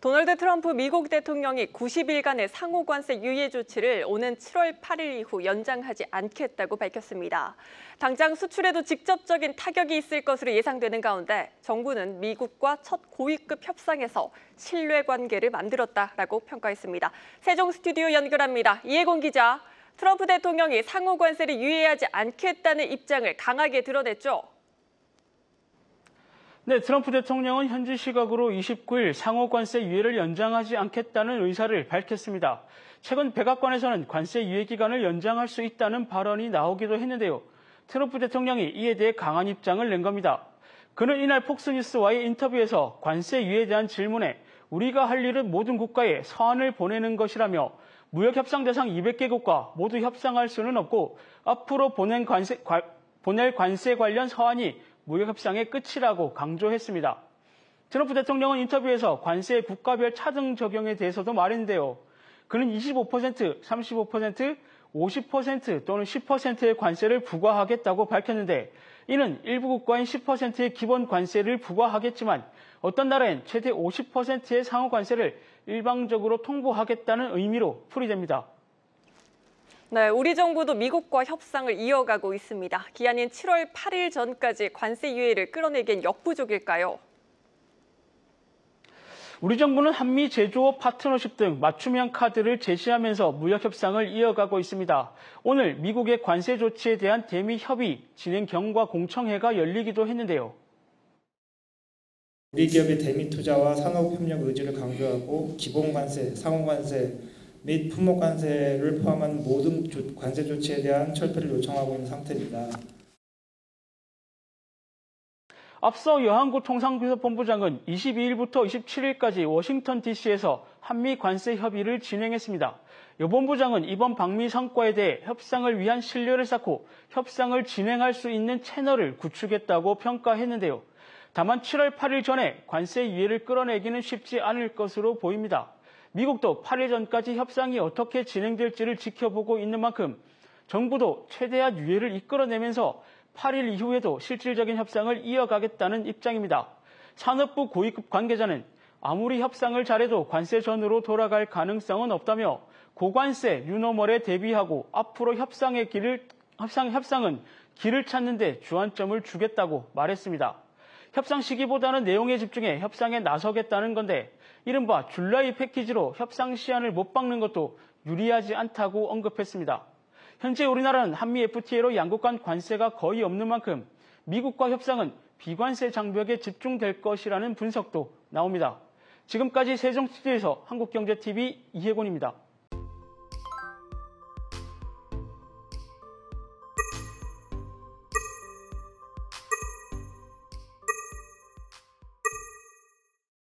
도널드 트럼프 미국 대통령이 90일간의 상호 관세 유예 조치를 오는 7월 8일 이후 연장하지 않겠다고 밝혔습니다. 당장 수출에도 직접적인 타격이 있을 것으로 예상되는 가운데 정부는 미국과 첫 고위급 협상에서 신뢰 관계를 만들었다라고 평가했습니다. 세종 스튜디오 연결합니다. 이혜곤 기자, 트럼프 대통령이 상호 관세를 유예하지 않겠다는 입장을 강하게 드러냈죠. 네, 트럼프 대통령은 현지 시각으로 29일 상호 관세 유예를 연장하지 않겠다는 의사를 밝혔습니다. 최근 백악관에서는 관세 유예 기간을 연장할 수 있다는 발언이 나오기도 했는데요. 트럼프 대통령이 이에 대해 강한 입장을 낸 겁니다. 그는 이날 폭스뉴스와의 인터뷰에서 관세 유예에 대한 질문에 우리가 할 일은 모든 국가에 서한을 보내는 것이라며 무역협상 대상 200개국과 모두 협상할 수는 없고 앞으로 보낼 관세 관련 서한이 무역협상의 끝이라고 강조했습니다. 트럼프 대통령은 인터뷰에서 관세의 국가별 차등 적용에 대해서도 말했는데요. 그는 25%, 35%, 50% 또는 10%의 관세를 부과하겠다고 밝혔는데 이는 일부 국가인 10%의 기본 관세를 부과하겠지만 어떤 나라엔 최대 50%의 상호 관세를 일방적으로 통보하겠다는 의미로 풀이됩니다. 네, 우리 정부도 미국과 협상을 이어가고 있습니다. 기한인 7월 8일 전까지 관세 유예를 끌어내기엔 역부족일까요? 우리 정부는 한미 제조업 파트너십 등 맞춤형 카드를 제시하면서 무역 협상을 이어가고 있습니다. 오늘 미국의 관세 조치에 대한 대미 협의 진행 경과 공청회가 열리기도 했는데요. 우리 기업의 대미 투자와 산업 협력 의지를 강조하고 기본 관세, 상호 관세 및 품목 관세를 포함한 모든 관세 조치에 대한 철폐를 요청하고 있는 상태입니다. 앞서 여한구 통상비서본부장은 22일부터 27일까지 워싱턴 DC에서 한미 관세 협의를 진행했습니다. 여 본부장은 이번 방미 성과에 대해 협상을 위한 신뢰를 쌓고 협상을 진행할 수 있는 채널을 구축했다고 평가했는데요. 다만 7월 8일 전에 관세 유예를 끌어내기는 쉽지 않을 것으로 보입니다. 미국도 8일 전까지 협상이 어떻게 진행될지를 지켜보고 있는 만큼 정부도 최대한 유예를 이끌어내면서 8일 이후에도 실질적인 협상을 이어가겠다는 입장입니다. 산업부 고위급 관계자는 아무리 협상을 잘해도 관세 전으로 돌아갈 가능성은 없다며 고관세 뉴노멀에 대비하고 앞으로 협상은 길을 찾는 데 주안점을 주겠다고 말했습니다. 협상 시기보다는 내용에 집중해 협상에 나서겠다는 건데 이른바 줄라이 패키지로 협상 시한을 못 박는 것도 유리하지 않다고 언급했습니다. 현재 우리나라는 한미 FTA로 양국 간 관세가 거의 없는 만큼 미국과 협상은 비관세 장벽에 집중될 것이라는 분석도 나옵니다. 지금까지 세종스튜디오에서 한국경제TV 이혜곤입니다.